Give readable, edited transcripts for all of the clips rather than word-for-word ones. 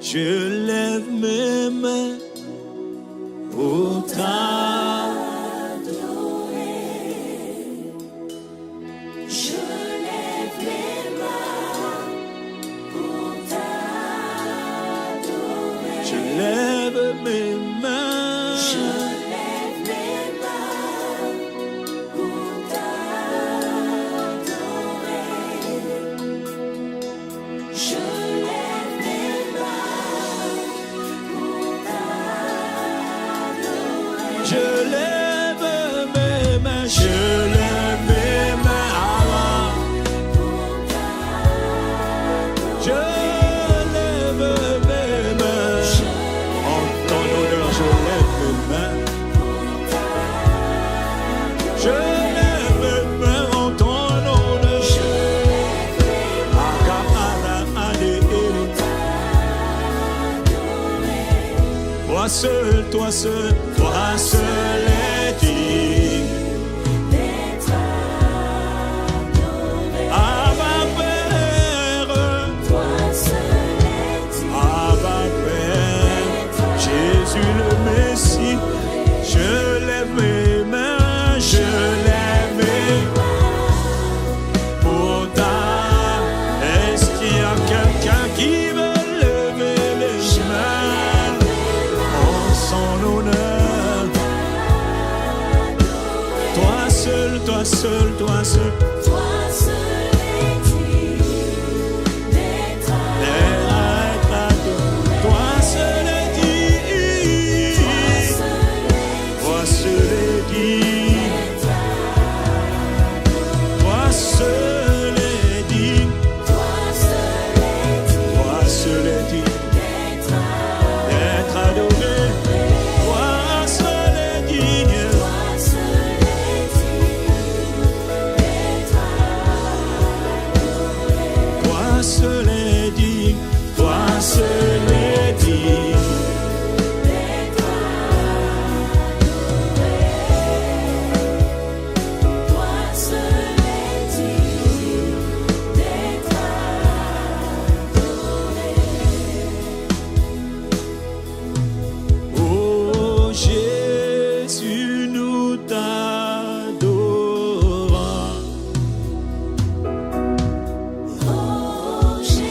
Je lève mes mains pour je lève mes mains. Je lève mes mains pour t'adorer. Je lève mes mains pour t'adorer. Je lève mes mains. Je lève mes mains alors pour t'adorer. Je lève mes mains. En ton honneur, je lève mes mains. Je lève mes mains en ton honneur. Toi seul, toi seul, toi seul est digne d'être adoré. Abba Père, toi seul est digne. Abba Père, Jésus le Messie, je lève mes mains, je lève mes mains pour ta. Est-ce qu'il y a quelqu'un qui veut lever les mains en son honneur? Toi seul, toi seul, toi seul. Toi seul est digne d'être adoré. Toi seul est digne. Toi seul est digne. Toi seul est digne. Toi seul est digne d'être adoré. Toi seul est digne. Toi seul est digne. Toi seul est digne. Oh Jésus, nous t'adorons. Oh Jésus,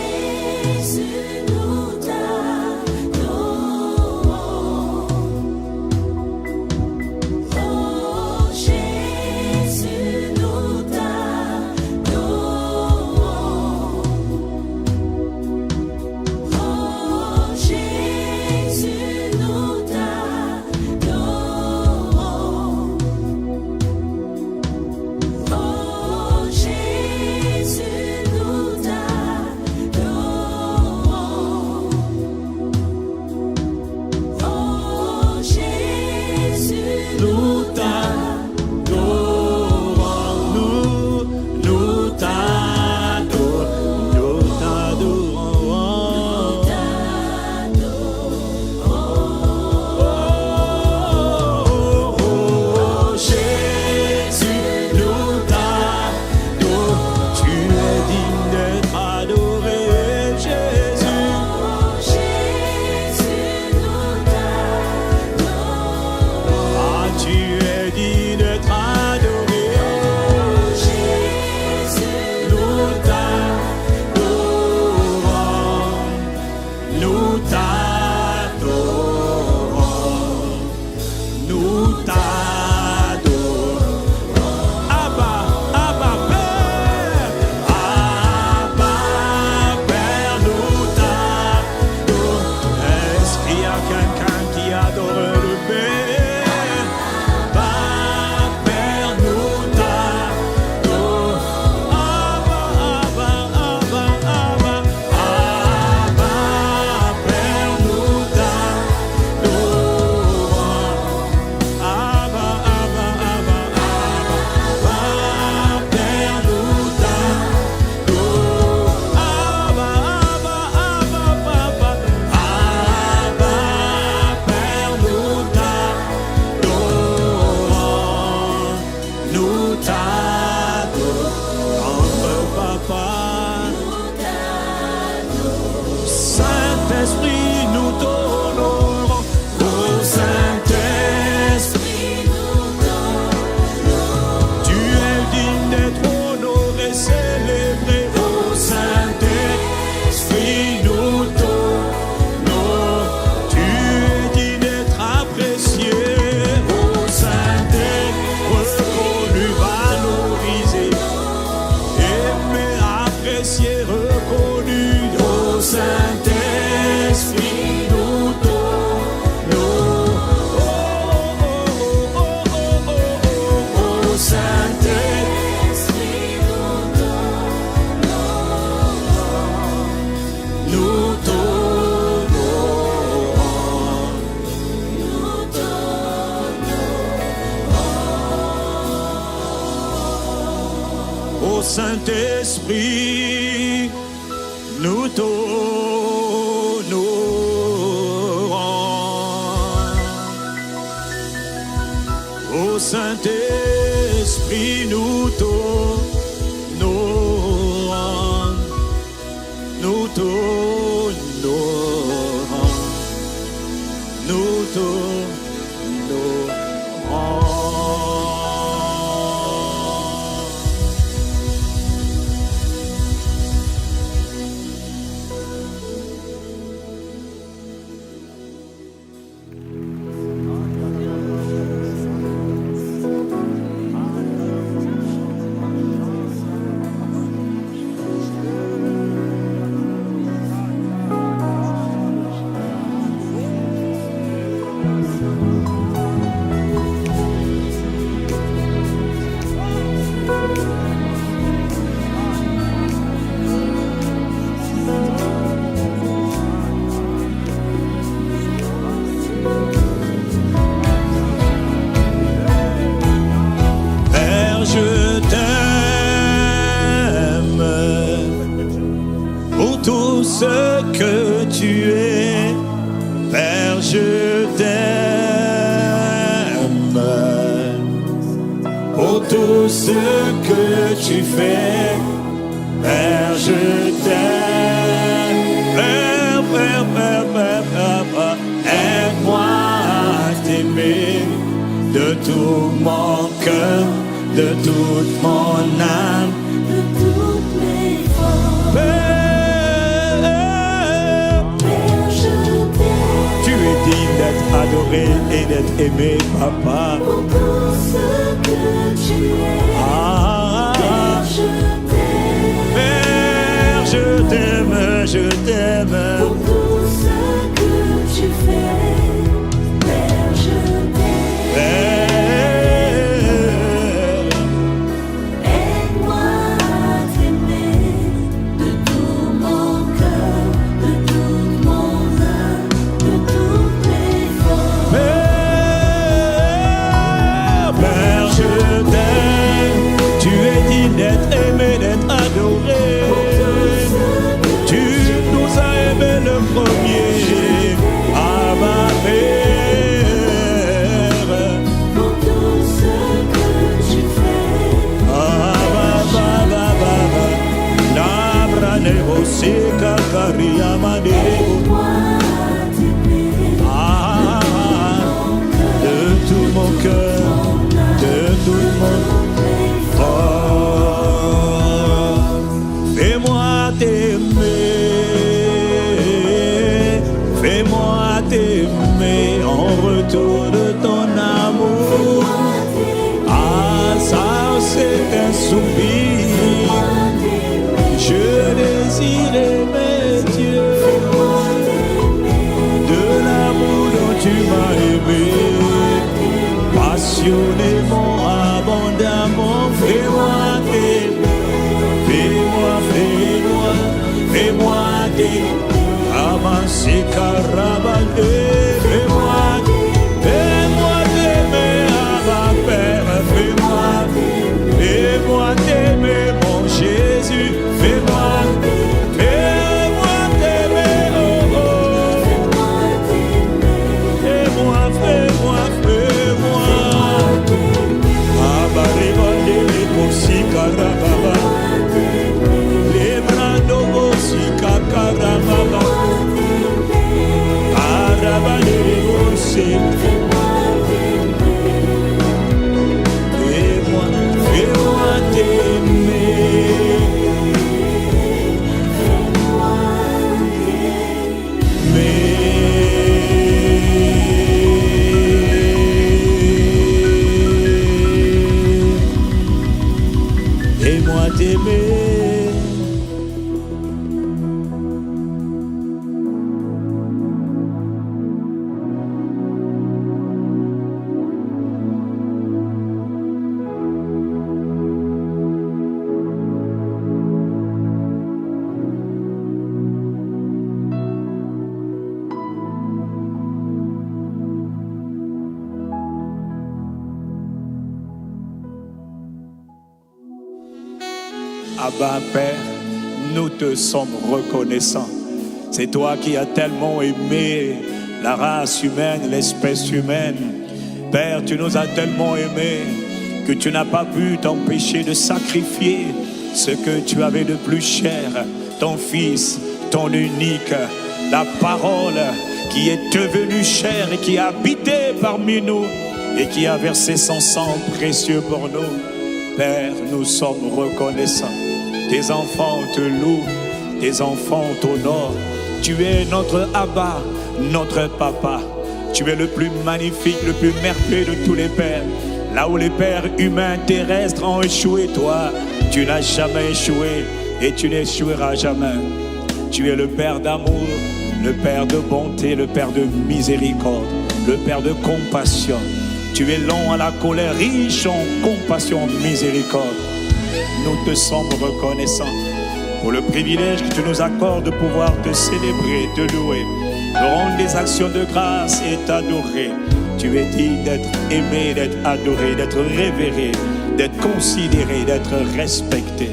Saint-Esprit, nous t'honorons. Ô Saint-Esprit, nous t'honorons. Nous t'honorons. Nous t'honorons. Ce que tu es, Père, je t'aime. Pour tout ce que tu fais, Père, je t'aime. Père, Père, Père, Père, Père, Père, aide-moi à t'aimer de tout mon cœur, de toute mon âme, de toutes mes forces. Père, d'être adoré et d'être aimé, Papa. Pour tout ce que tu es, Père, je t'aime. Père, je t'aime, je t'aime. Pour tout ce que tu fais, Père, je t'aime. Père, aide-moi à t'aimer de tout mon cœur, de toute mon âme, de toutes mes forces. Père, je t'aime. Tu es digne d'être aimé, d'être adoré. Tu nous as aimé le premier. Ah, ma Père. Pour tout ce que tu fais, Ah, ba, ba, ba, ba. Nabra nebo se kakaria madebo. aide-moi à t'aimer De tout mon cœur, de tout mon corps. Fais-moi t'aimer, fais-moi t'aimer en retour de ton amour. Ah, ça c'est un soupir. Je désire aimer Dieu de l'amour dont tu m'as aimé, passionnément, abondamment. Fais-moi t'aimer, fais-moi, fais-moi, fais-moi t'aimer. Amasé carabane, fais-moi t'aimer, Abba Père, fais-moi t'aimer, mon Jésus, fais-moi t'aimer, oh oh. Fais-moi, fais-moi, fais-moi. Abba ribande les bosi karababa, les brando bosi kakarababa. Abba, Père, nous te sommes reconnaissants. C'est toi qui as tellement aimé la race humaine, l'espèce humaine. Père, tu nous as tellement aimés que tu n'as pas pu t'empêcher de sacrifier ce que tu avais de plus cher, ton Fils, ton unique, la parole qui est devenue chair et qui a habité parmi nous et qui a versé son sang précieux pour nous. Père, nous sommes reconnaissants. Tes enfants te louent, tes enfants t'honorent. Tu es notre Abba, notre Papa. Tu es le plus magnifique, le plus merveilleux de tous les pères. Là où les pères humains terrestres ont échoué, toi, tu n'as jamais échoué et tu n'échoueras jamais. Tu es le Père d'amour, le Père de bonté, le Père de miséricorde, le Père de compassion. Tu es lent à la colère, riche en compassion, en miséricorde. Nous te sommes reconnaissants pour le privilège que tu nous accordes de pouvoir te célébrer, te louer, de rendre des actions de grâce et t'adorer. Tu es digne d'être aimé, d'être adoré, d'être révéré, d'être considéré, d'être respecté.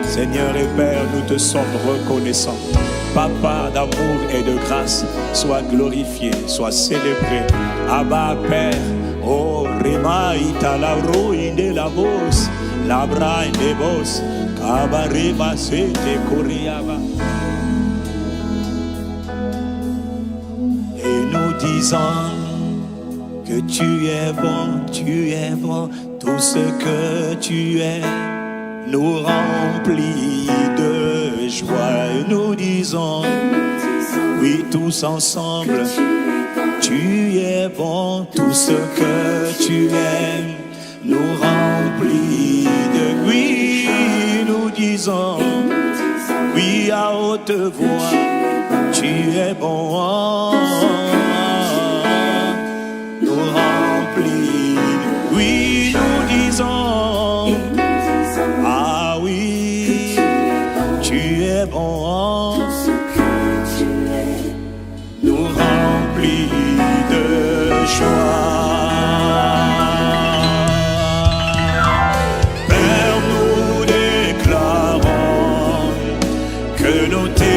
Seigneur et Père, nous te sommes reconnaissants. Papa d'amour et de grâce, sois glorifié, sois célébré. Abba, Père, oh, Rima, Itala, Roinde, la bosse, Labra, des bosses, Kabarima, Sete, Koriaba. Et nous disons que tu es bon, tout ce que tu es nous remplit de joie. Et nous disons, oui, tous ensemble, tu es bon, tout ce que tu es nous remplit de... Oui, nous disons, oui, à haute voix, tu es bon, nous remplit de... Oui, nous disons, ah oui, tu es bon, nous remplit de joie. Père, nous déclarons que nous t'aimons,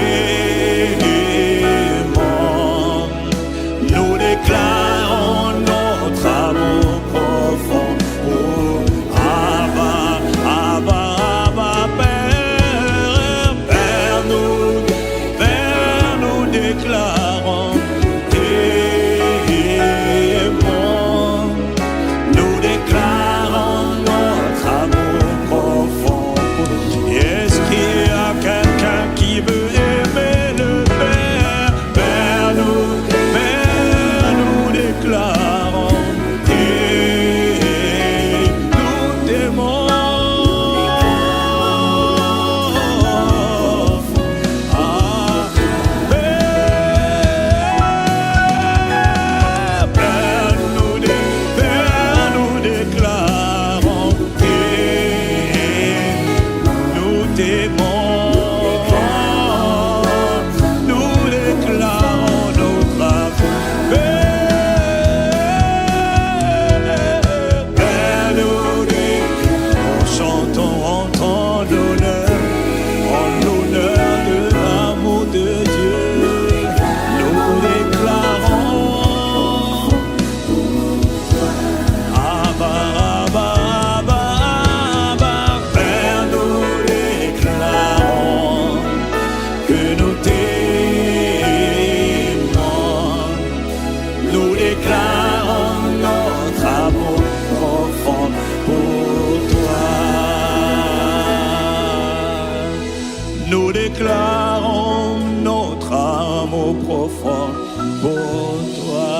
nous déclarons notre amour profond pour Abba, Abba, Abba, Père, Père, nous déclarons nous déclarons notre amour profond pour toi.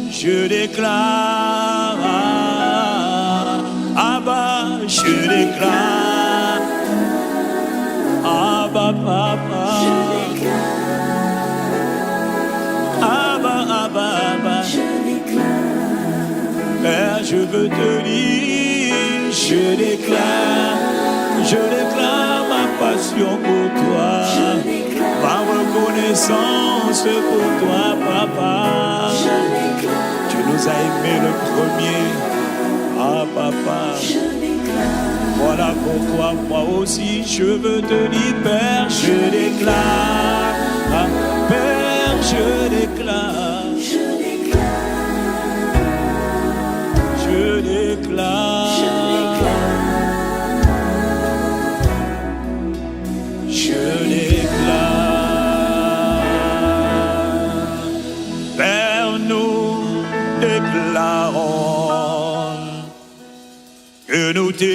Je déclare, Abba, je déclare, Abba, Papa, Abba, Abba, Abba, Père, je veux te dire, je déclare ma passion pour toi, ma reconnaissance pour toi, Papa. Tu nous as aimés le premier, ah Papa. Voilà pourquoi moi aussi je veux te dire, Père, je déclare, Père, je déclare, je déclare, je déclare, Père, nous déclarons que nous t'aimons.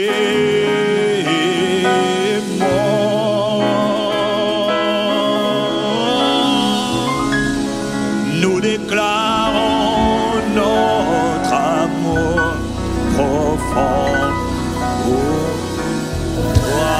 Nous déclarons notre amour profond pour toi.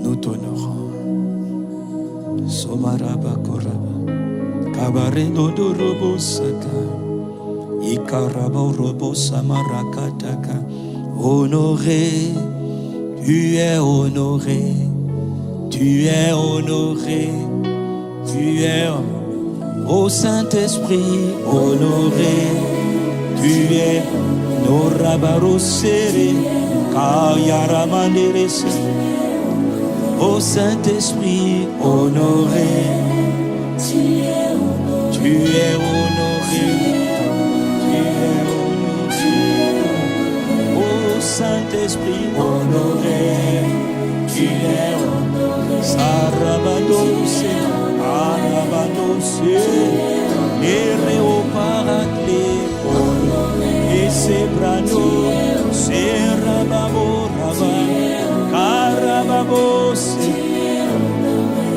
Nous t'honorons. Somaraba koraba. Kabaredo robo saka. Ikarabo robo samarakataka. Honoré, tu es honoré. Tu es honoré. Tu es au Saint-Esprit honoré. Tu es Norabarosere, Kayaramanderese, au Saint-Esprit honoré. Tu es honoré. Tu es honoré. Au Saint-Esprit honoré. Tu es honoré. Sarabadose, Arabadose, Nereo Paraclet. Et c'est brano, c'est rababo, carababos,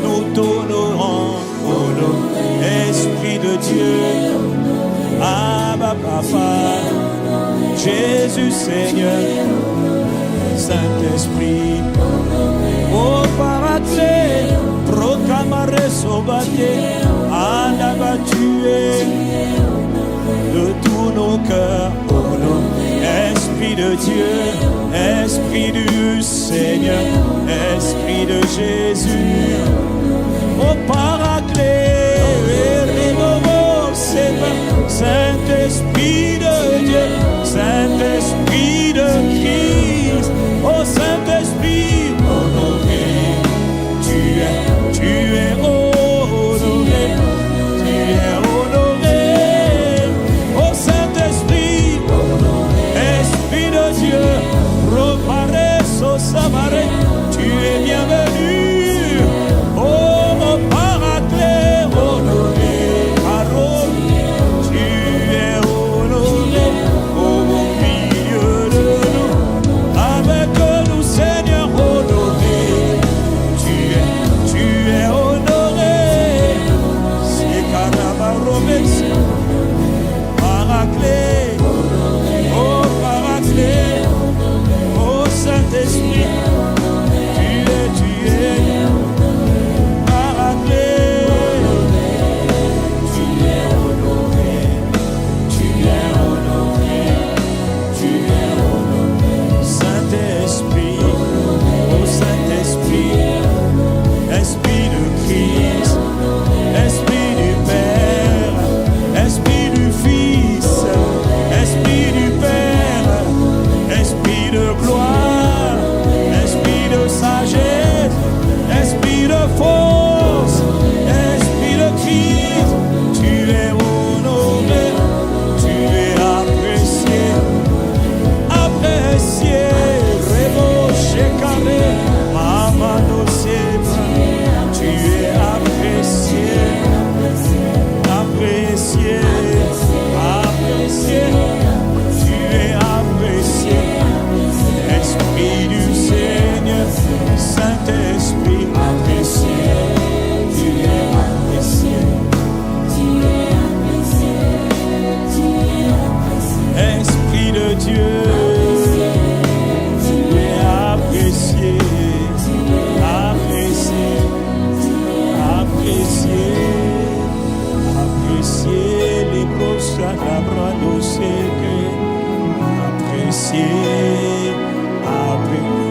nous t'honorons, Esprit de Dieu, Abba Papa, Jésus Seigneur, Saint-Esprit, au Paraclet, proclamare sobate, Anaba tu es de tous nos cœurs, Esprit de Dieu, Esprit du Seigneur, Esprit de Jésus, au Paraclet, Saint-Esprit de Dieu, Saint-Esprit de Christ, au Saint-Esprit honoré, tu es honoré, tu es honoré. Dieu, reparé, Sosamare, tu es bienvenu. Oh, mon Paraclet, honoré, Aaron, tu es Dieu. Tu es apprécié, apprécié, apprécié, apprécié. Les brossas cabrano séqué, apprécié,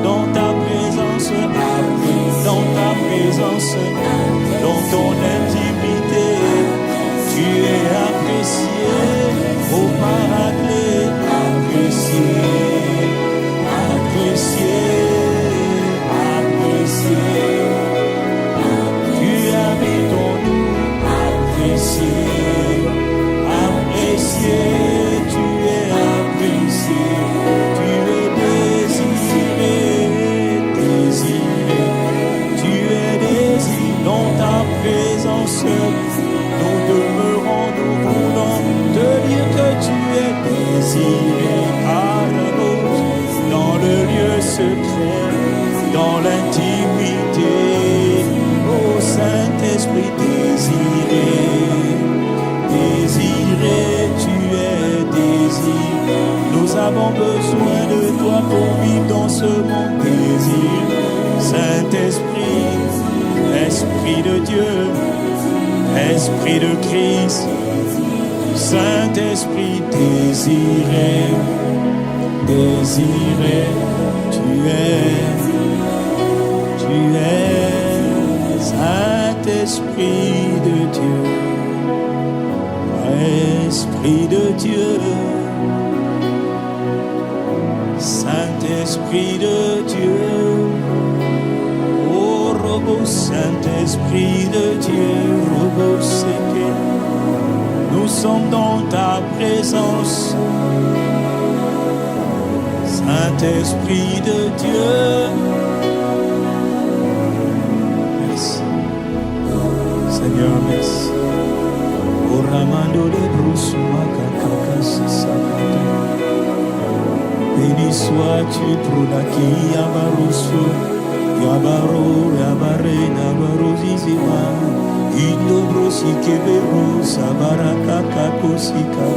dans ta présence, dans ta présence, dans ton intimité, tu es apprécié, au Paraclet, apprécié, apprécié, apprécié. Tu habites en nous, apprécié, apprécié, tu es apprécié, tu es désiré, désiré, tu es désiré dans ta présence. Nous demeurons, nous voulons te dire que tu es désiré par nous, dans le lieu secret, dans l'intimité. Ô Saint-Esprit désiré, désiré, tu es désiré. Nous avons besoin de toi pour vivre dans ce monde. Désir, Saint-Esprit, Esprit de Dieu, Esprit de Christ, Saint-Esprit désiré, désiré, tu es Saint-Esprit de Dieu, Esprit de Dieu, Saint-Esprit de Dieu, oh robot Saint-Esprit de Dieu, robot séqué, nous sommes dans ta présence, Saint-Esprit de Dieu. Merci, Seigneur, merci. Oramando de Brusuma Kakakasisakata. Béni sois-tu pour la qui Yabarusu, Yabaru, Yabare, Nabaru Zizima, Indobrosi Keberu, Sabaraka Kakosika,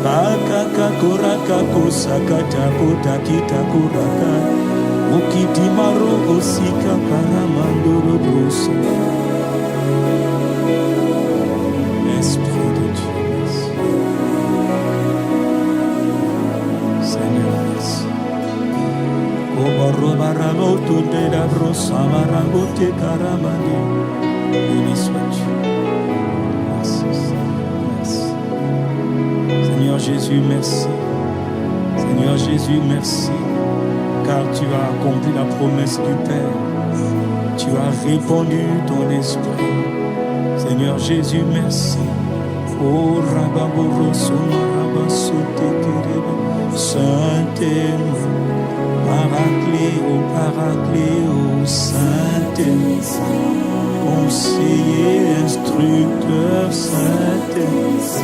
Kakakakora Kosakata, Kotakita Kuraka, Ukitimaro Osika, Paramando Brosa. Esprit de Dieu, merci. Seigneur, merci. Béni sois-tu. Merci, merci. Seigneur Jésus, merci. Seigneur Jésus, merci. Car tu as accompli la promesse du Père. Tu as répandu ton esprit. Seigneur Jésus, merci. Oh Rababoroso, Rabasotekereba, Saint-Esprit, Paraclet, oh Saint-Esprit, conseiller, instructeur, Saint-Esprit,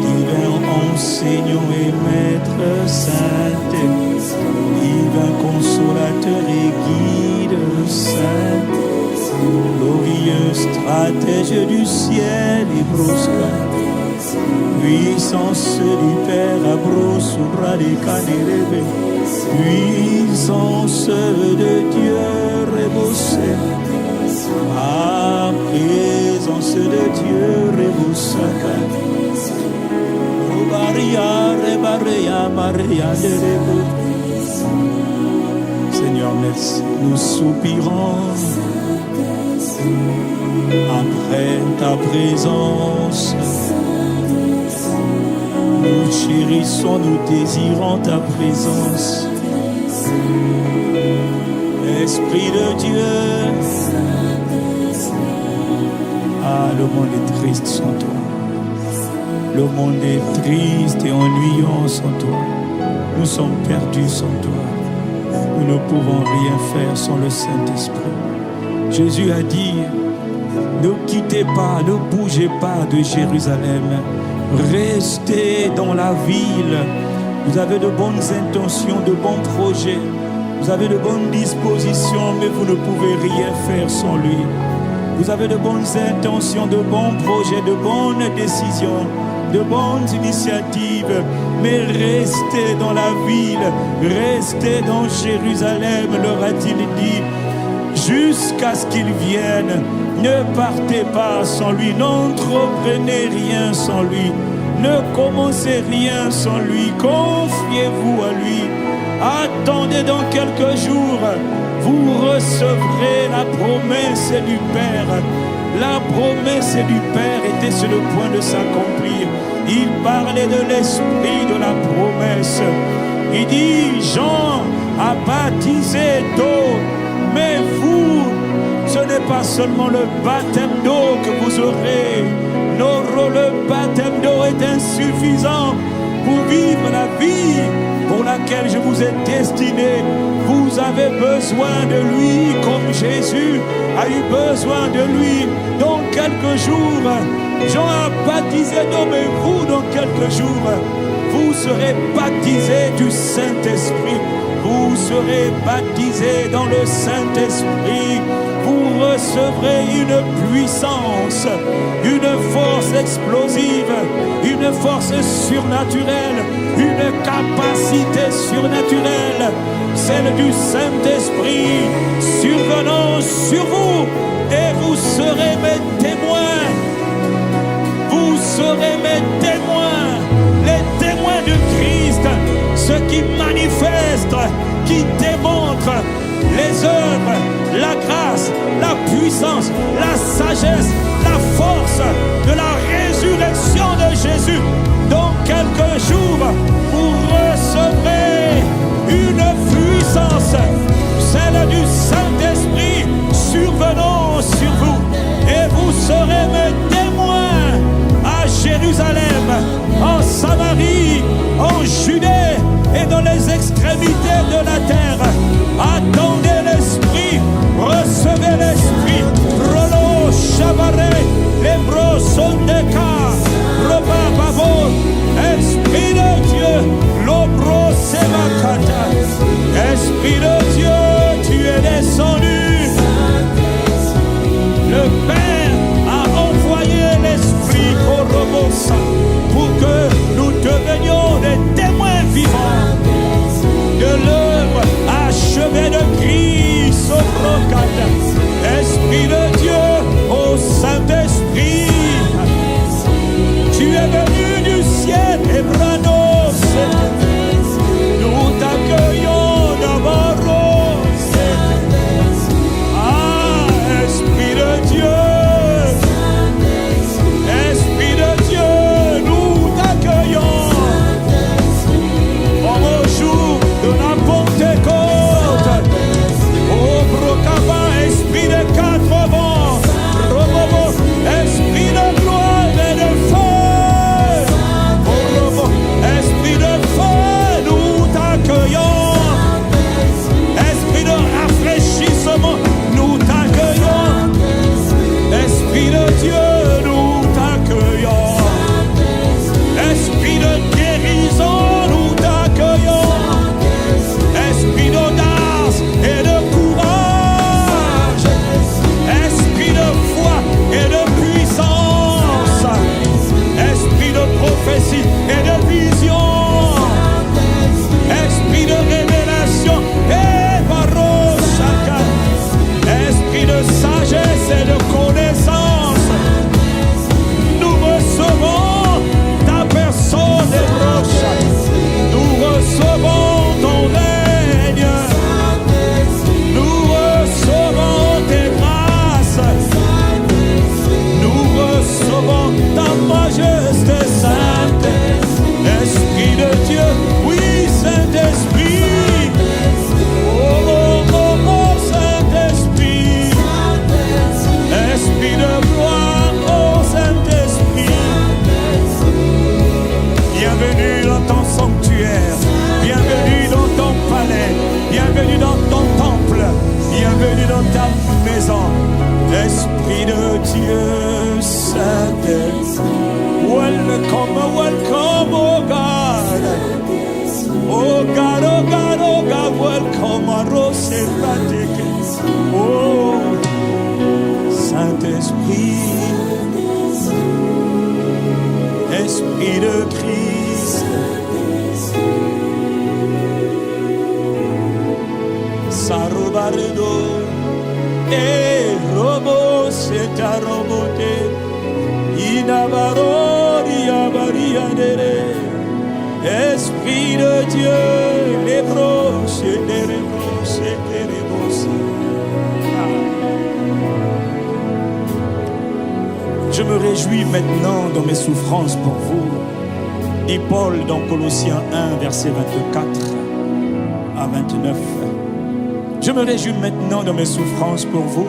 divin enseignant et maître, Saint-Esprit, divin consolateur et guide, Saint-Esprit, glorieux stratège du ciel et brosca. Puissance du Père à brossura des canérébé. Puissance de Dieu rebossé. Ah, présence de Dieu rebossaka. Obaria, rebaria, maria de rebo. Seigneur, merci. Nous soupirons après ta présence. Nous chérissons, nous désirons ta présence. Esprit de Dieu. Ah, le monde est triste sans toi. Le monde est triste et ennuyant sans toi. Nous sommes perdus sans toi. Nous ne pouvons rien faire sans le Saint-Esprit. Jésus a dit, ne quittez pas, ne bougez pas de Jérusalem. Restez dans la ville. Vous avez de bonnes intentions, de bons projets. Vous avez de bonnes dispositions, mais vous ne pouvez rien faire sans lui. Vous avez de bonnes intentions, de bons projets, de bonnes décisions, de bonnes initiatives, mais restez dans la ville, restez dans Jérusalem, leur a-t-il dit, jusqu'à ce qu'il vienne. Ne partez pas sans lui, n'entreprenez rien sans lui, ne commencez rien sans lui, confiez-vous à lui. Attendez dans quelques jours, vous recevrez la promesse du Père. La promesse du Père était sur le point de s'accomplir. Il parlait de l'esprit de la promesse. Il dit, Jean a baptisé d'eau, mais vous, ce n'est pas seulement le baptême d'eau que vous aurez. Non, le baptême d'eau est insuffisant pour vivre la vie pour laquelle je vous ai destiné. Vous avez besoin de lui comme Jésus a eu besoin de lui. Dans quelques jours, Jean a baptisé d'eau, mais vous, dans quelques jours, vous serez baptisés du Saint-Esprit. Vous serez baptisés dans le Saint-Esprit. Vous recevrez une puissance, une force explosive, une force surnaturelle, une capacité surnaturelle, celle du Saint-Esprit survenant sur vous, et vous serez mes témoins. Vous serez mes témoins, les témoins de Christ, ceux qui manifestent, qui démontrent les œuvres, la grâce, la puissance, la sagesse, la force de la résurrection de Jésus. Dans quelques jours, vous recevrez une puissance, celle du Saint-Esprit survenant sur vous. Et vous serez mes témoins à Jérusalem, en Samarie, en Judée et dans les extrémités de la terre. Attendez l'Esprit, recevez l'Esprit. Rolo, Chavaré, Lembro, Sondeka, Roba, Babo, Esprit de Dieu, Lobro, Semakata. Esprit de Dieu, tu es descendu. Le Père a envoyé l'Esprit Korobosa pour que nous devenions des témoins vivants de l'œuvre achevée de Christ au Rocade. Esprit de Dieu, ô Saint-Esprit, tu es venu du ciel, Ebranos, nous t'accueillons d'abord. Ah, Esprit de Dieu, Esprit de Dieu, nous t'accueillons. Au jour de la Pentecôte, au Brocaba, Esprit de quatre vents, Robobo, Esprit de gloire et de feu, Robobo, Esprit de feu, nous t'accueillons. Esprit de rafraîchissement, nous t'accueillons. Esprit de Dieu, nous t'accueillons. Esprit de guérison, nous t'accueillons. Esprit d'audace et de courage. Esprit de foi et de puissance. Esprit de prophétie et de vision. Esprit de révélation et parole chacun. Esprit de sagesse et de connaissance. Nous recevons ta personne et proche. Nous recevons ton règne. Nous recevons tes grâces. Nous recevons ta majesté sainte. Esprit de Dieu, oui, Saint-Esprit. Oh, oh, oh, oh, Saint-Esprit. Esprit de gloire, oh Saint-Esprit. Bienvenue dans ton sanctuaire. Bienvenue dans ton palais. Bienvenue dans ton temple. Bienvenue dans ta maison. Esprit de Dieu, Saint-Esprit. Welcome, welcome, oh God. Oh God, oh God, oh God, welcome, Arose Rateke. Oh, Saint-Esprit, Esprit de Christ. Sarobaredo, et robo c'est à roboter. Inabarori abariadere. Esprit de Dieu, les broches et les rebroches et les rebroches. Je me réjouis maintenant dans mes souffrances pour vous. Dit Paul dans Colossiens 1, versets 24 à 29. Je me réjouis maintenant dans mes souffrances pour vous.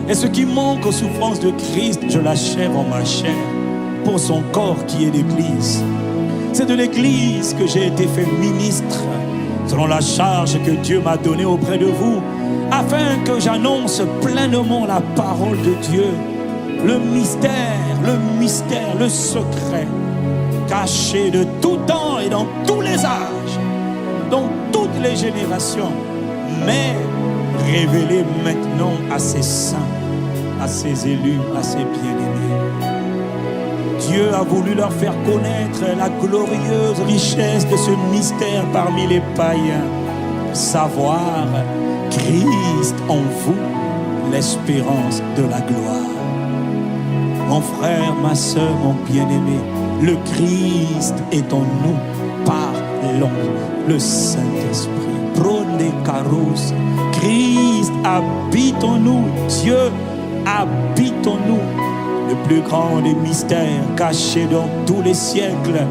Et ce qui manque aux souffrances de Christ, je l'achève en ma chair pour son corps qui est l'Église. C'est de l'Église que j'ai été fait ministre, selon la charge que Dieu m'a donnée auprès de vous, afin que j'annonce pleinement la parole de Dieu, le mystère, le secret, caché de tout temps et dans tous les âges, dans toutes les générations, mais révélé maintenant à ses saints, à ses élus, à ses bien-aimés. Dieu a voulu leur faire connaître la glorieuse richesse de ce mystère parmi les païens. Savoir Christ en vous, l'espérance de la gloire. Mon frère, ma soeur, mon bien-aimé, le Christ est en nous par le Saint-Esprit. Prônez Caros, Christ habite en nous, Dieu habite en nous. Le plus grand des mystères cachés dans tous les siècles,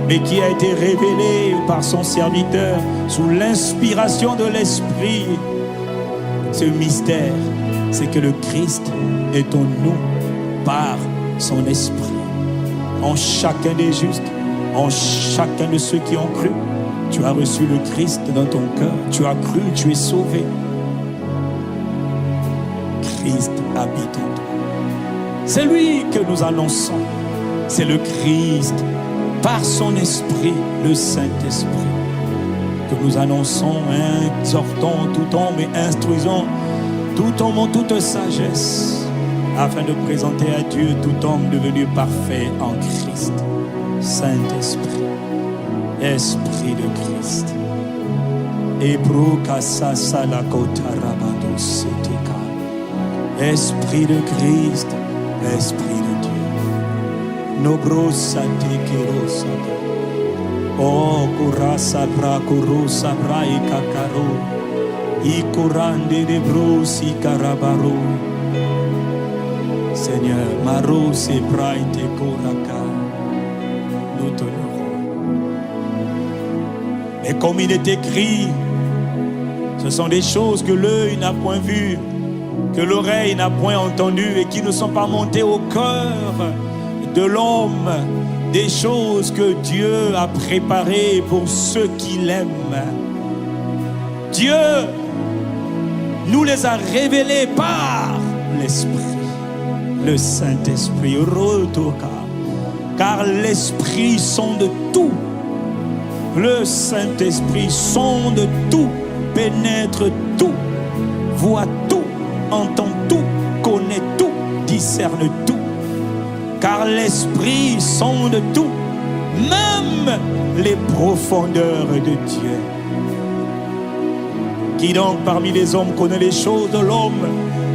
mais qui a été révélé par son serviteur sous l'inspiration de l'Esprit. Ce mystère, c'est que le Christ est en nous par son Esprit. En chacun des justes, en chacun de ceux qui ont cru, tu as reçu le Christ dans ton cœur. Tu as cru, tu es sauvé. Christ habite en toi. C'est lui que nous annonçons. C'est le Christ, par son Esprit, le Saint-Esprit, que nous annonçons, exhortons tout homme et instruisons tout homme en toute sagesse, afin de présenter à Dieu tout homme devenu parfait en Christ. Saint-Esprit, Esprit de Christ. Esprit de Christ, Esprit de Dieu. Nobrosa tekerosa. Oh, kurasa bra kurusa bra ikakaro. Ikurande de brosi karabaro. Seigneur, Maros et Braite Koraka, nous t'honorons. Et comme il est écrit, ce sont des choses que l'œil n'a point vues, que l'oreille n'a point entendues et qui ne sont pas montées au cœur de l'homme, des choses que Dieu a préparées pour ceux qui l'aiment. Dieu nous les a révélées par l'Esprit. Le Saint-Esprit, car l'Esprit sonde tout. Le Saint-Esprit sonde tout, pénètre tout, voit tout, entend tout, connaît tout, discerne tout. Car l'Esprit sonde tout, même les profondeurs de Dieu. Qui donc parmi les hommes connaît les choses de l'homme,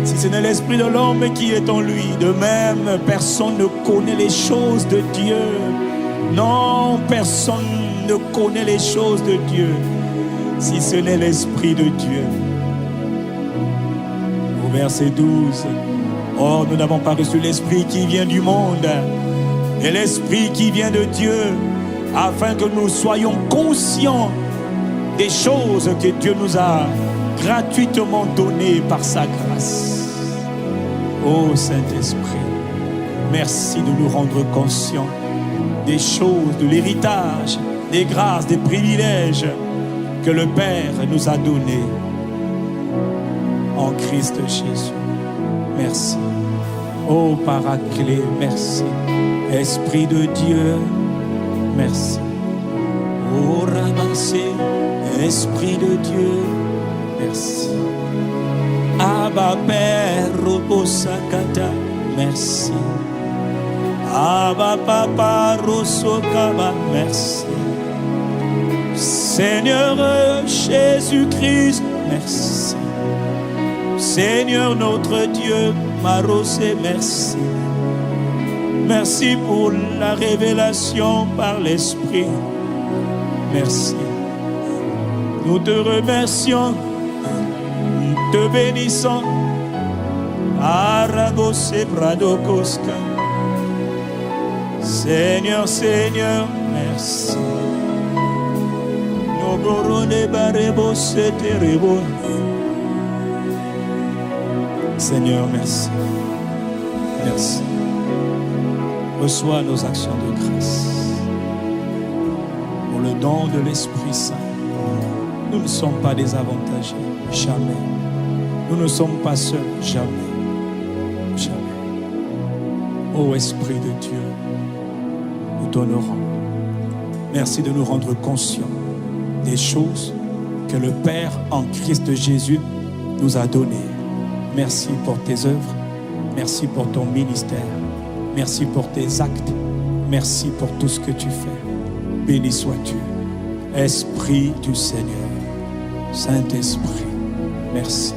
si ce n'est l'Esprit de l'homme qui est en lui? De même, personne ne connaît les choses de Dieu. Non, personne ne connaît les choses de Dieu, si ce n'est l'Esprit de Dieu. Au verset 12, or nous n'avons pas reçu l'Esprit qui vient du monde, mais l'Esprit qui vient de Dieu, afin que nous soyons conscients des choses que Dieu nous a gratuitement données par sa grâce. Ô Saint-Esprit, merci de nous rendre conscients des choses, de l'héritage, des grâces, des privilèges que le Père nous a donnés en Christ Jésus. Merci. Ô Paraclet, merci. Esprit de Dieu, merci. Ô Rabassé, Esprit de Dieu, merci. Abba Père, Robo Sakata, merci. Abba Papa Rosokaba, merci. Seigneur Jésus-Christ, merci. Seigneur notre Dieu, Marosé, merci. Merci pour la révélation par l'Esprit. Merci. Nous te remercions, nous te bénissons. Arabose Bradokoska. Seigneur, Seigneur, merci. Seigneur, merci. Merci. Reçois nos actions de grâce. Pour le don de l'Esprit Saint, nous ne sommes pas désavantagés, jamais. Nous ne sommes pas seuls, jamais. Jamais. Ô Esprit de Dieu, nous t'honorons. Merci de nous rendre conscients des choses que le Père en Christ Jésus nous a données. Merci pour tes œuvres. Merci pour ton ministère. Merci pour tes actes. Merci pour tout ce que tu fais. Béni sois-tu. Esprit du Seigneur. Saint-Esprit, merci.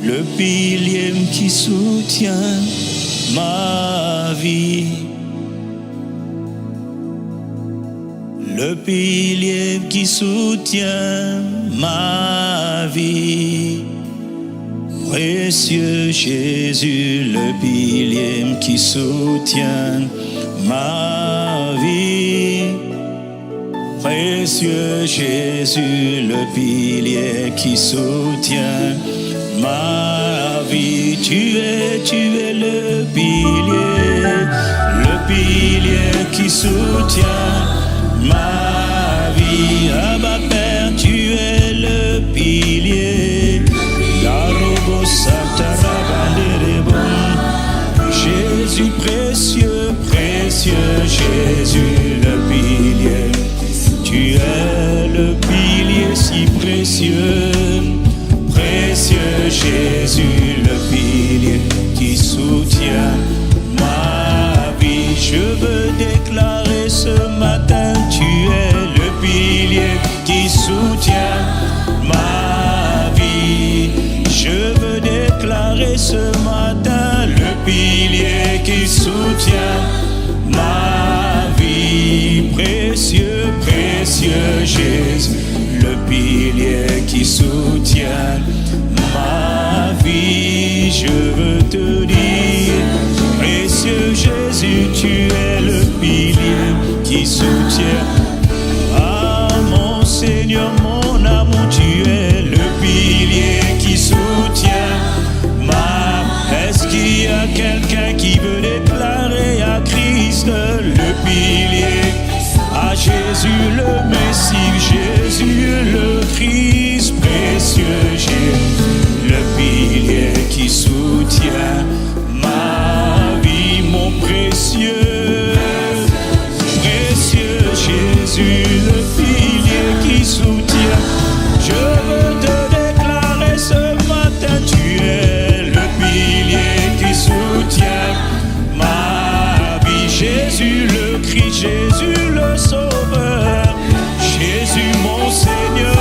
Le pilier qui soutient ma vie. Le pilier qui soutient ma vie. Précieux Jésus, le pilier qui soutient ma vie. Précieux Jésus, le pilier qui soutient ma vie. Tu es le pilier qui soutient ma vie. Abba Père, tu es le pilier. La robo Jésus précieux, précieux Jésus, le pilier. Tu es le pilier si précieux. Précieux Jésus, le pilier qui soutient ma vie. Je veux déclarer ce matin, tu es le pilier qui soutient ma vie. Je veux déclarer ce matin, le pilier qui soutient ma vie. Précieux, précieux Jésus, le pilier qui soutient ma vie. Je veux te dire, précieux Jésus, tu es le pilier qui soutient. Ah mon Seigneur, mon amour, tu es le pilier qui soutient ma. Est-ce qu'il y a quelqu'un qui veut déclarer à Christ le pilier? À Jésus le Messie, Jésus le Christ, précieux Jésus, le pilier qui soutient ma vie, mon précieux, précieux Jésus, le pilier qui soutient. Je veux te déclarer ce matin, tu es le pilier qui soutient ma vie. Jésus le Christ, Jésus le Sauveur, Jésus mon Seigneur,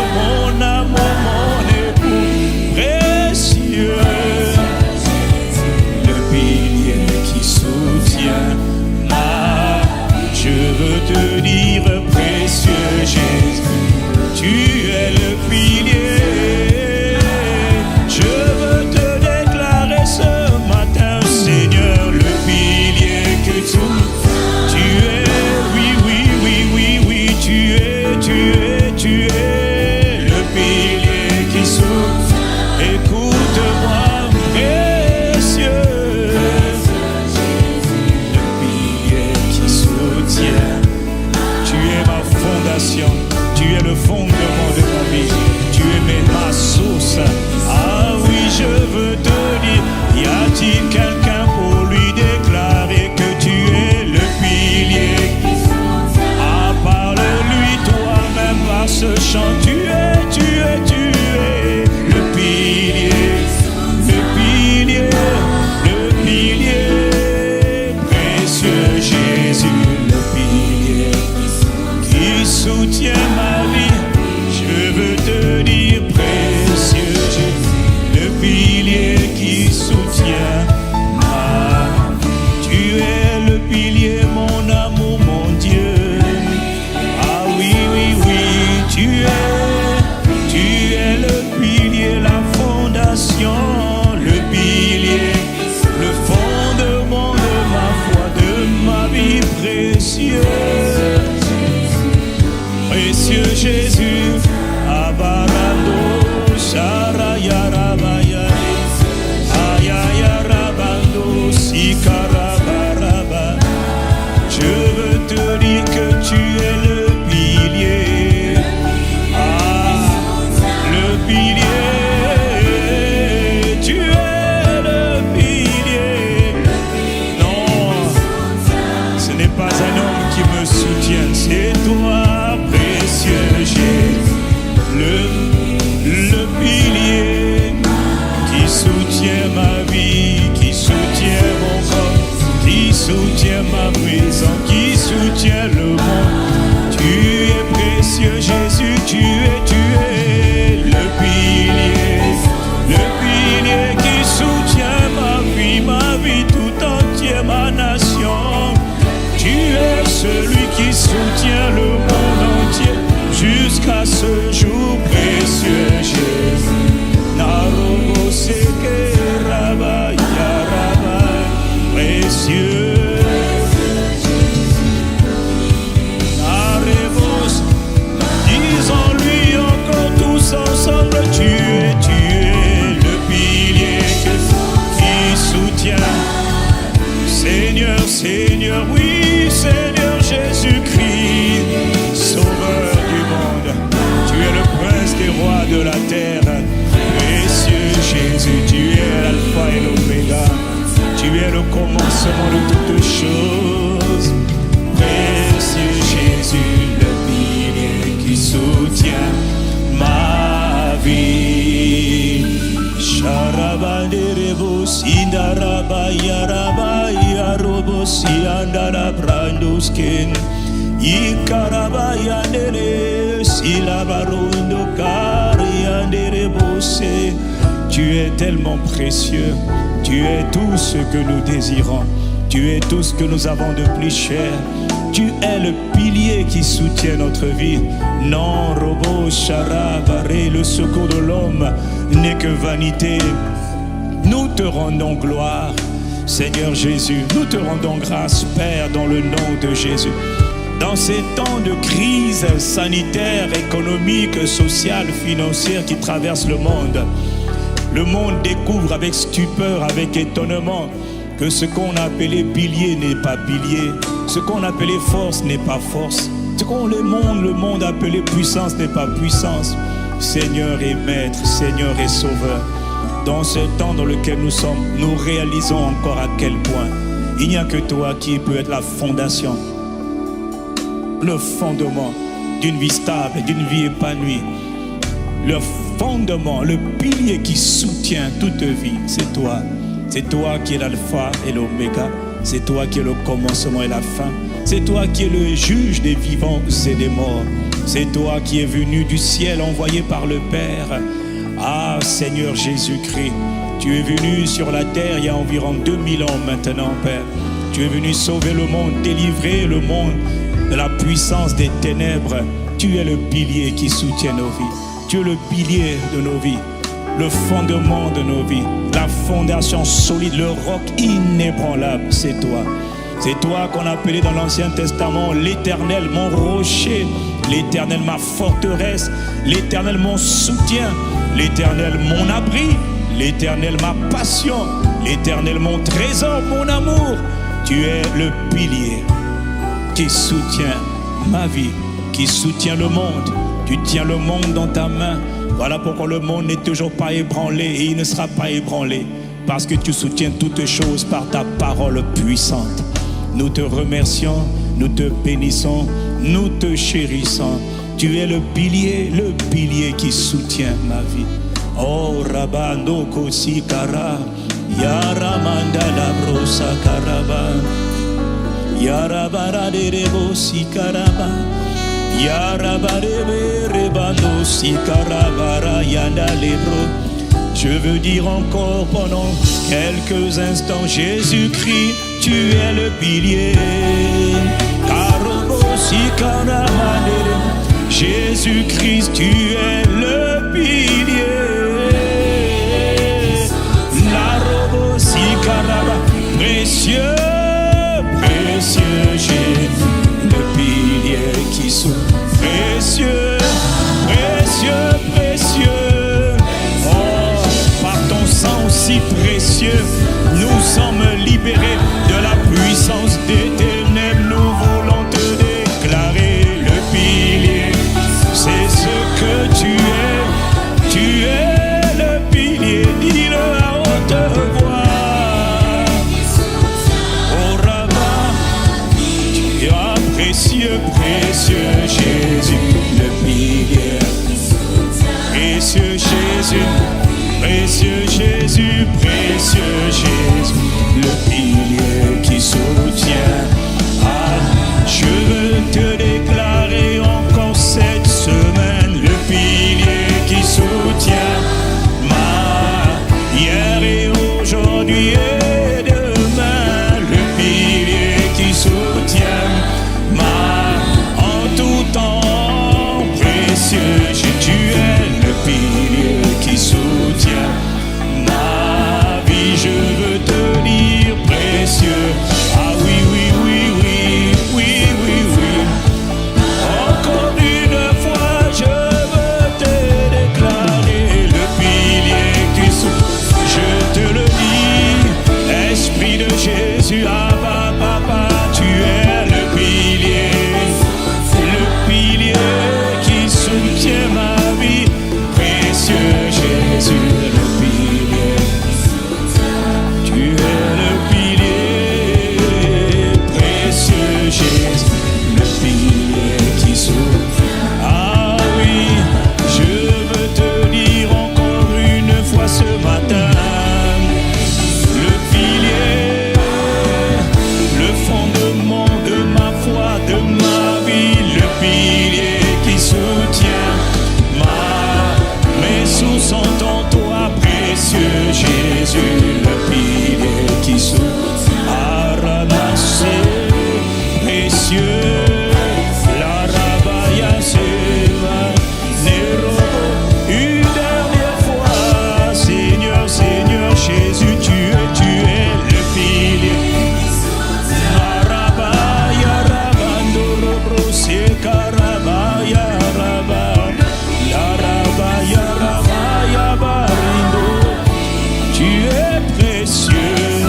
fondation, tu es le fondement de ma vie, tu es ma source. Ah oui, je veux te dire, y a-t-il quelqu'un pour lui déclarer que tu es le pilier? Ah, parle-lui toi-même par ce chant, tu es le pilier, le pilier, le pilier, précieux Jésus, le pilier qui soutient ma vie. Je veux te dire, précieux Jésus, le pilier qui soutient ma vie. Tu es le pilier, mon amour, mon Dieu. Ah oui, oui, oui, tu es le pilier, la fondation, le pilier, le fondement de ma foi, de ma vie, précieux, précieux Jésus. Abarando, Sharayarabaya, Ayayarabando, Sikarabaraba. Je veux te dire que tu es le pilier. Ah, le pilier, tu es le pilier. Non, ce n'est pas un homme qui me soutient, c'est toi, précieux Jésus. Le pilier qui soutient ma vie, qui soutient mon corps, qui soutient ma maison, qui soutient le monde. Tu es précieux Jésus, tu es le pilier qui soutient ma vie tout entière, ma nation. Tu es celui qui soutient le monde entier jusqu'à ce jour, précieux Jésus. Narobo seke raba yaraba, précieux. Narebos, disons-lui encore tous ensemble, tu es le pilier qui soutient. Seigneur, Seigneur, oui, Seigneur Jésus-Christ, Sauveur du monde, tu es le prince des rois de la terre. Précieux Jésus, tu es l'alpha et l'oméga, tu es le commencement de toutes choses. Précieux Jésus, le pilier qui soutient ma vie. Sharabanderebo sindaraba yaraba yarobo siandara branduskin. Ikaraba yandere silabarundo kariandere bosse. Tu es tellement précieux, tu es tout ce que nous désirons, tu es tout ce que nous avons de plus cher. Tu es le pilier qui soutient notre vie. Non, robot, charabaré, le secours de l'homme n'est que vanité. Nous te rendons gloire, Seigneur Jésus. Nous te rendons grâce, Père, dans le nom de Jésus. Dans ces temps de crise sanitaire, économique, sociale, financière qui traversent le monde découvre avec stupeur, avec étonnement, que ce qu'on appelait pilier n'est pas pilier, ce qu'on appelait force n'est pas force, ce qu'on le monde appelait puissance n'est pas puissance. Seigneur et Maître, Seigneur et Sauveur, dans ce temps dans lequel nous sommes, nous réalisons encore à quel point il n'y a que toi qui peut être la fondation, le fondement d'une vie stable, d'une vie épanouie. Le fondement, le pilier qui soutient toute vie, c'est toi. C'est toi qui es l'alpha et l'oméga. C'est toi qui es le commencement et la fin. C'est toi qui es le juge des vivants et des morts. C'est toi qui es venu du ciel envoyé par le Père. Ah Seigneur Jésus-Christ, tu es venu sur la terre il y a environ 2000 ans maintenant, Père. Tu es venu sauver le monde, délivrer le monde de la puissance des ténèbres. Tu es le pilier qui soutient nos vies. Tu es le pilier de nos vies, le fondement de nos vies, la fondation solide, le roc inébranlable, c'est toi. C'est toi qu'on appelait dans l'Ancien Testament l'Éternel, mon rocher, l'Éternel, ma forteresse, l'Éternel, mon soutien, l'Éternel, mon abri, l'Éternel, ma passion, l'Éternel, mon trésor, mon amour. Tu es le pilier qui soutient ma vie, qui soutient le monde. Tu tiens le monde dans ta main. Voilà pourquoi le monde n'est toujours pas ébranlé et il ne sera pas ébranlé. Parce que tu soutiens toutes choses par ta parole puissante. Nous te remercions, nous te bénissons, nous te chérissons. Tu es le pilier qui soutient ma vie. Oh Rabando Kosikara, Yaramanda Labrosa Karaba, Yarabara de Rebo Sikaraba, Yarabare Rebando Sikarabara Yanda Lebro. Je veux dire encore pendant quelques instants, Jésus-Christ, tu es le pilier. Karobo Sikaramande, Jésus-Christ, tu es le pilier. La robo Sikaraba, précieux, précieux Jésus, le pilier qui souffre. Précieux, précieux, précieux. Oh, par ton sang si précieux, nous sommes libérés de la puissance des ténèbres. Nous voulons te déclarer le pilier. C'est ce que tu es le pilier. Dis-le à haute voix. Oh Rabbin, tu es précieux, précieux Jésus, le pilier. Précieux Jésus, précieux Jésus, précieux Jésus, le pilier qui soutient. Ah, je veux te déclarer encore cette semaine, le pilier qui soutient ma hier et aujourd'hui et demain, le pilier qui soutient ma en tout temps, précieux Jésus, tu es le pilier qui soutient ma vie. Je veux te dire précieux. Ah oui, oui, oui, oui, oui, oui, oui. Encore une fois, je veux te déclarer le pilier qui soutient. Je te le dis, Esprit de Jésus, Abba, Papa, tu es le pilier qui soutient ma vie. Précieux Jésus, le pilier, tu es le pilier. Précieux Jésus, le pilier qui soutient. Ah oui, je veux te dire encore une fois ce matin, le pilier, le fondement de ma foi, de ma vie, le pilier qui soutient mes sous sont en toi, précieux Jésus, le pilier qui soutient à ramasser, précieux, la rabaya seva, Nero, une dernière fois, Seigneur, Seigneur Jésus, tu es le pilier. Arabaya, rabando, robro, sekarabaya, rabaya, la rabaya, barindo, tu es précieux,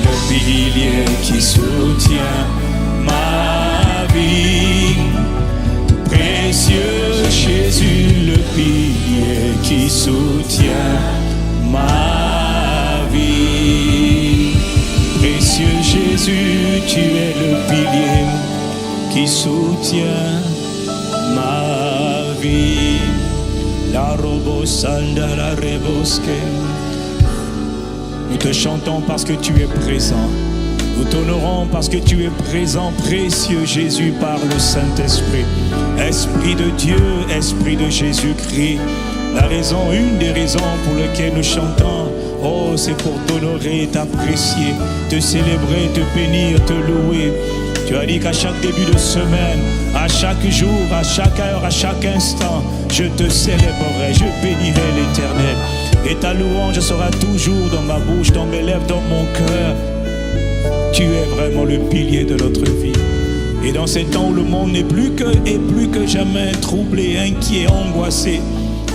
le pilier qui soutient ma vie. Précieux Jésus, le pilier qui soutient ma vie. Précieux Jésus, tu es le pilier qui soutient ma vie. La robo sanda la reboske. Nous te chantons parce que tu es présent. Nous t'honorons parce que tu es présent, précieux Jésus, par le Saint-Esprit. Esprit de Dieu, Esprit de Jésus-Christ. Une des raisons pour lesquelles nous chantons, oh, c'est pour t'honorer, t'apprécier, te célébrer, te bénir, te louer. Tu as dit qu'à chaque début de semaine, à chaque jour, à chaque heure, à chaque instant, je te célébrerai, je bénirai l'Éternel. Et ta louange sera toujours dans ma bouche, dans mes lèvres, dans mon cœur. Tu es vraiment le pilier de notre vie. Et dans ces temps où le monde n'est plus que jamais troublé, inquiet, angoissé,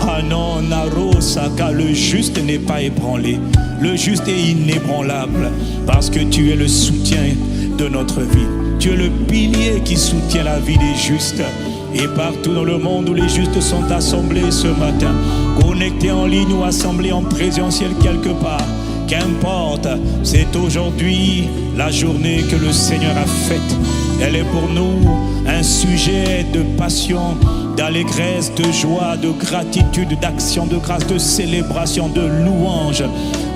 ah non, Naro Saka, le juste n'est pas ébranlé. Le juste est inébranlable parce que tu es le soutien de notre vie. Tu es le pilier qui soutient la vie des justes. Et partout dans le monde où les justes sont assemblés ce matin, connectés en ligne ou assemblés en présentiel quelque part, qu'importe, c'est aujourd'hui la journée que le Seigneur a faite. Elle est pour nous un sujet de passion, d'allégresse, de joie, de gratitude, d'action de grâce, de célébration, de louange.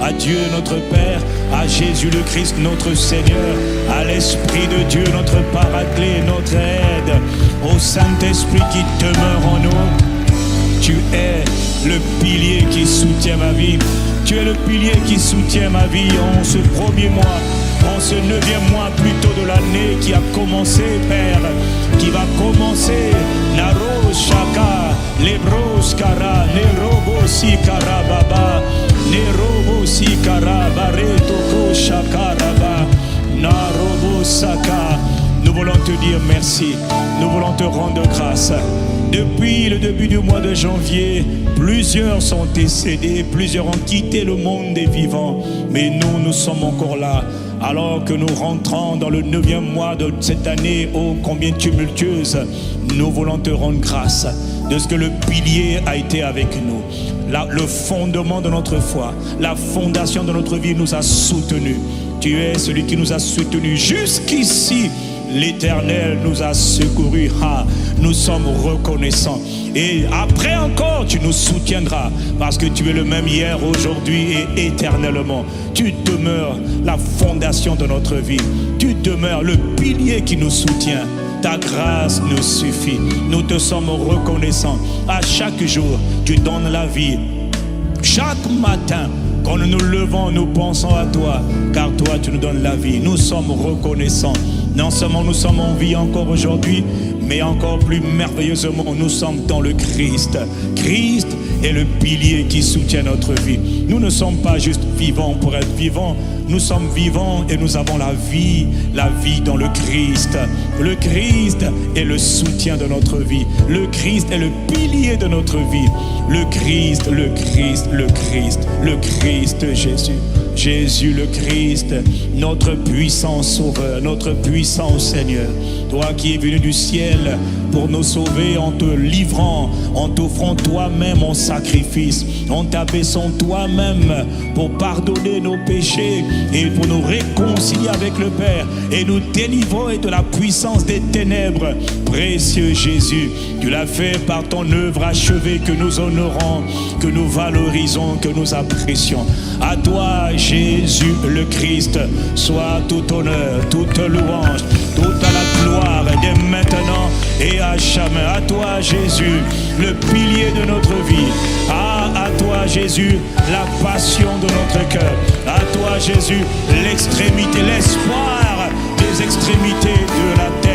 À Dieu notre Père, à Jésus le Christ notre Seigneur, à l'Esprit de Dieu notre Paraclet, notre aide, au Saint-Esprit qui demeure en nous. Tu es le pilier qui soutient ma vie. Tu es le pilier qui soutient ma vie en ce premier mois, en ce 9e mois plutôt de l'année qui a commencé, Père, qui va commencer. Naro Shaka, Lebros Kara, Nerobo Sikara Baba, Nerobo Sikara, Baretoko Shakaraba, Narobo Saka. Nous voulons te dire merci, nous voulons te rendre grâce. Depuis le début du mois de janvier, plusieurs sont décédés, plusieurs ont quitté le monde des vivants, mais nous sommes encore là. Alors que nous rentrons dans le 9e mois de cette année, ô combien tumultueuse, nous voulons te rendre grâce de ce que le pilier a été avec nous. Le fondement de notre foi, la fondation de notre vie nous a soutenus. Tu es celui qui nous a soutenus jusqu'ici. L'Éternel nous a secourus. Nous sommes reconnaissants. Et après encore, tu nous soutiendras parce que tu es le même hier, aujourd'hui et éternellement. Tu demeures la fondation de notre vie. Tu demeures le pilier qui nous soutient. Ta grâce nous suffit. Nous te sommes reconnaissants. À chaque jour, tu donnes la vie. Chaque matin, quand nous nous levons, nous pensons à toi, car toi, tu nous donnes la vie. Nous sommes reconnaissants. Non seulement nous sommes en vie encore aujourd'hui, mais encore plus merveilleusement, nous sommes dans le Christ. Christ est le pilier qui soutient notre vie. Nous ne sommes pas juste vivants pour être vivants. Nous sommes vivants et nous avons la vie dans le Christ. Le Christ est le soutien de notre vie. Le Christ est le pilier de notre vie. Le Christ, le Christ, le Christ, le Christ Jésus. Jésus le Christ, notre puissant Sauveur, notre puissant Seigneur. Toi qui es venu du ciel pour nous sauver en te livrant, en t'offrant toi-même en sacrifice, en t'abaissant toi-même pour pardonner nos péchés et pour nous réconcilier avec le Père et nous délivrer de la puissance des ténèbres. Précieux Jésus, tu l'as fait par ton œuvre achevée que nous honorons, que nous valorisons, que nous apprécions. À toi, Jésus le Christ, soit tout honneur, toute louange, toute la gloire dès maintenant et à jamais. À toi, Jésus, le pilier de notre vie. À toi, Jésus, la passion de notre cœur. À toi, Jésus, l'extrémité, l'espoir des extrémités de la terre.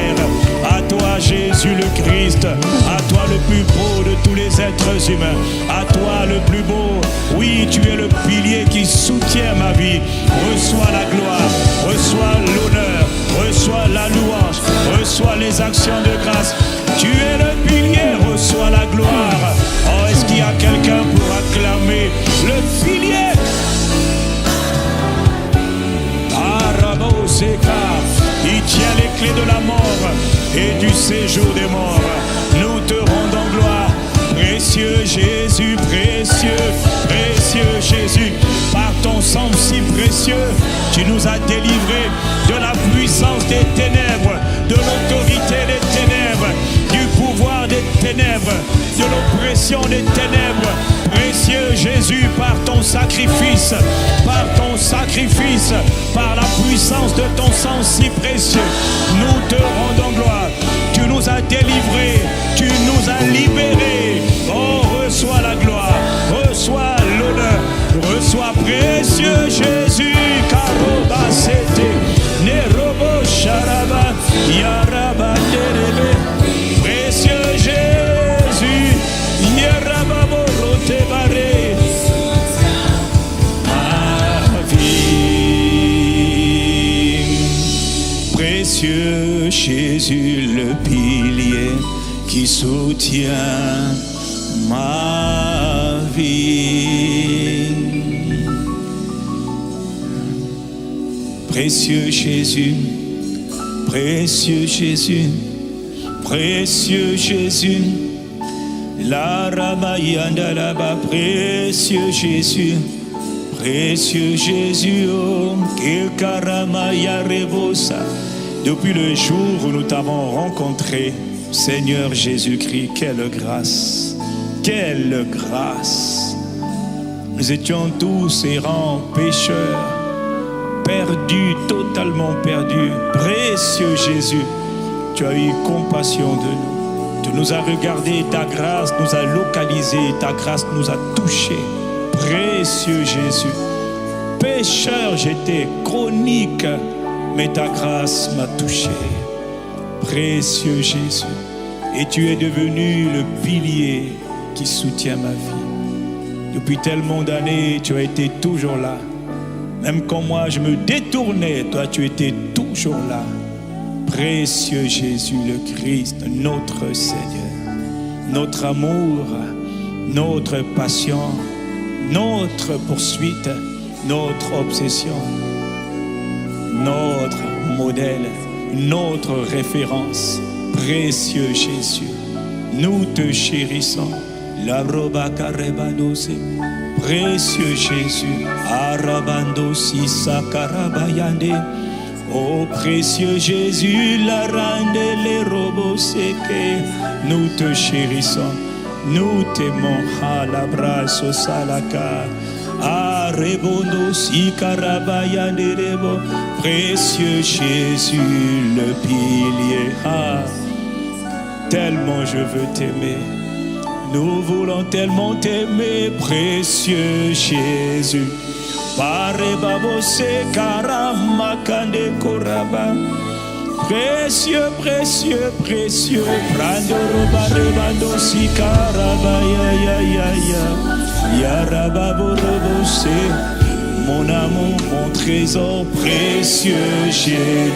À toi, Jésus le Christ, à toi le plus beau de tous les êtres humains, à toi le plus beau. Oui, tu es le pilier qui soutient ma vie. Reçois la gloire, reçois l'honneur, reçois la louange, reçois les actions de grâce. Tu es le pilier, reçois la gloire. Oh, est-ce qu'il y a quelqu'un pour acclamer le pilier? Arabo Seka, il tient les clés de la mort et du séjour des morts. Nous te rendons gloire. Précieux Jésus, précieux, précieux Jésus, par ton sang si précieux, tu nous as délivrés de la puissance des ténèbres, de l'autorité des ténèbres, du pouvoir des ténèbres, de l'oppression des ténèbres. Précieux Jésus, par ton sacrifice, par la puissance de ton sang si précieux, nous te rendons gloire. Tu nous as délivrés, tu nous as libérés. Oh, reçois la gloire, reçois l'honneur, reçois précieux Jésus. Karoba sete, nerobo sharaba, yaraba derebe. Précieux Jésus, yaraba borote bare. Ma vie, précieux Jésus, le pilier qui soutient ma vie. Précieux Jésus, précieux Jésus, précieux Jésus. La ramayanda là-bas, précieux Jésus, précieux Jésus, oh, Kekaramaya Rebosa. Depuis le jour où nous t'avons rencontré, Seigneur Jésus-Christ, quelle grâce, quelle grâce. Nous étions tous errants, pécheurs, perdus, totalement perdus. Précieux Jésus, tu as eu compassion de nous. Tu nous as regardés, ta grâce nous a localisés, ta grâce nous a touchés. Précieux Jésus, pécheur j'étais, chronique, mais ta grâce m'a touché. Précieux Jésus, et tu es devenu le pilier qui soutient ma vie. Depuis tellement d'années, tu as été toujours là. Même quand moi je me détournais, toi tu étais toujours là. Précieux Jésus le Christ, notre Seigneur, notre amour, notre passion, notre poursuite, notre obsession, notre modèle, notre référence. Précieux Jésus, nous te chérissons. La roba karebadose. Précieux Jésus, arabandosi sakarabayande. Oh précieux Jésus, la rande les robos séqués, nous te chérissons, nous t'aimons, alabraso salaka, arebondo si karabaya derebo. Précieux Jésus, le pilier, tellement je veux t'aimer, nous voulons tellement t'aimer, précieux Jésus. Précieux, précieux, précieux. Mon amour, mon trésor précieux, j'ai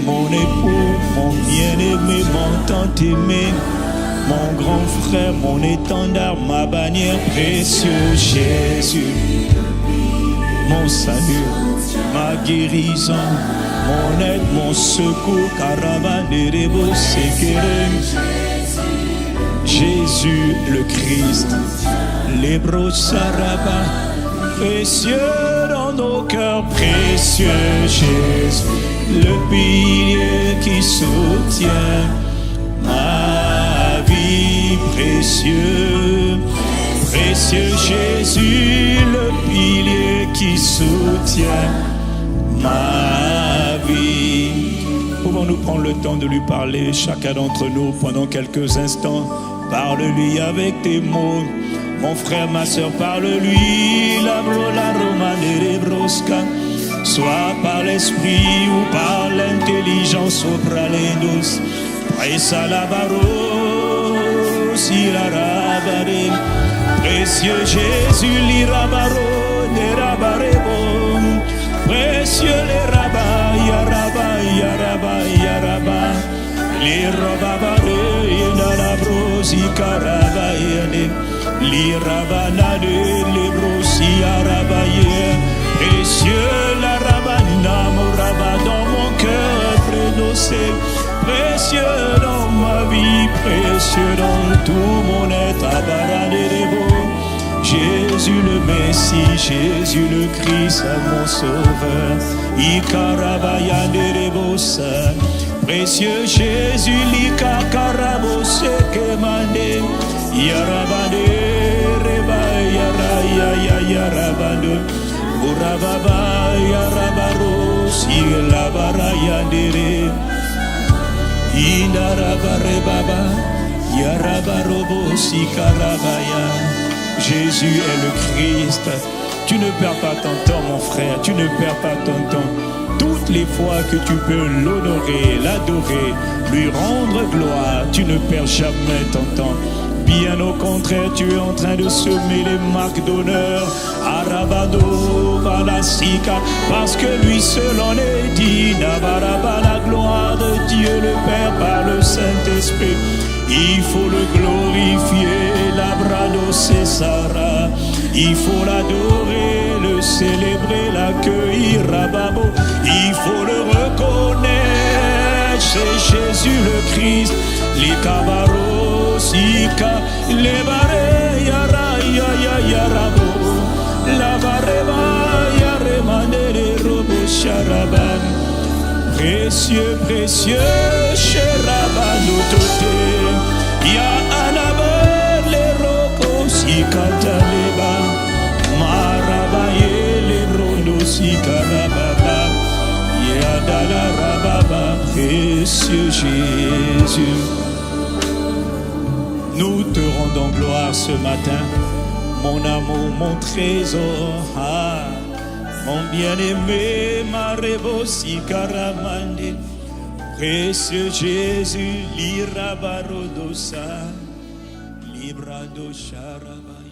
mon époux, mon bien-aimé, mon tant aimé, mon grand frère, mon étendard, ma bannière, précieux Jésus. Mon salut, ma guérison, mon aide, mon secours, Karabanerebo Sekere. Jésus le Christ, l'Hébreu Saraba, précieux dans nos cœurs, précieux Jésus, le pilier qui soutient ma vie, précieux. Précieux Jésus, le pilier qui soutient ma vie. Pouvons-nous prendre le temps de lui parler, chacun d'entre nous, pendant quelques instants? Parle-lui avec tes mots. Mon frère, ma soeur, parle-lui. La romane rebrosca. Soit par l'esprit ou par l'intelligence sopralendos. Presa la baro, si la rabare. Précieux Jésus, l'irabaro, nerabarebo. Précieux les rabbins, yaraba, yaraba, yaraba. L'irababare, yenarabrosi, karabayane. L'irabanade, lebrosi, arabaye. Précieux la rabana, moraba dans mon cœur, prénoncé. Précieux dans ma vie, précieux dans tout mon être, abaradebo. Jésus le Messie, Jésus le Christ, mon sauveur. Ikarabayanderebosa. Précieux Jésus, l'ikakarabose kemande. Yarabande, reba, yara, yarabande. Urababa, yarabaro, si labarayandere. Indarabarebaba, yarabarobo, si karabaya. Jésus est le Christ. Tu ne perds pas ton temps, mon frère. Tu ne perds pas ton temps. Toutes les fois que tu peux l'honorer, l'adorer, lui rendre gloire, tu ne perds jamais ton temps. Bien au contraire, tu es en train de semer les marques d'honneur. Arabado, Balasika, parce que lui seul en est digne. Abaraba, la gloire de Dieu le Père par le Saint-Esprit. Il faut le glorifier, l'abrado Césara. Il faut l'adorer, le célébrer, l'accueillir, Rababo. Il faut le reconnaître. c'est Jésus le Christ. Les cabaros, ika, les barres, yara, ya, yarabo. La barreba, yaremane, les robots, charaban. Précieux, précieux, cheraba, nous toté. Ya anaba, les rocos, ika, taleba. Maraba, les ronos, ika, rababa. Yadala, rababa, précieux Jésus. Nous te rendons gloire ce matin, mon amour, mon trésor, ah, mon bien-aimé, ma rebosi caramande, précieux Jésus, l'irabarodosa, librado charabaya.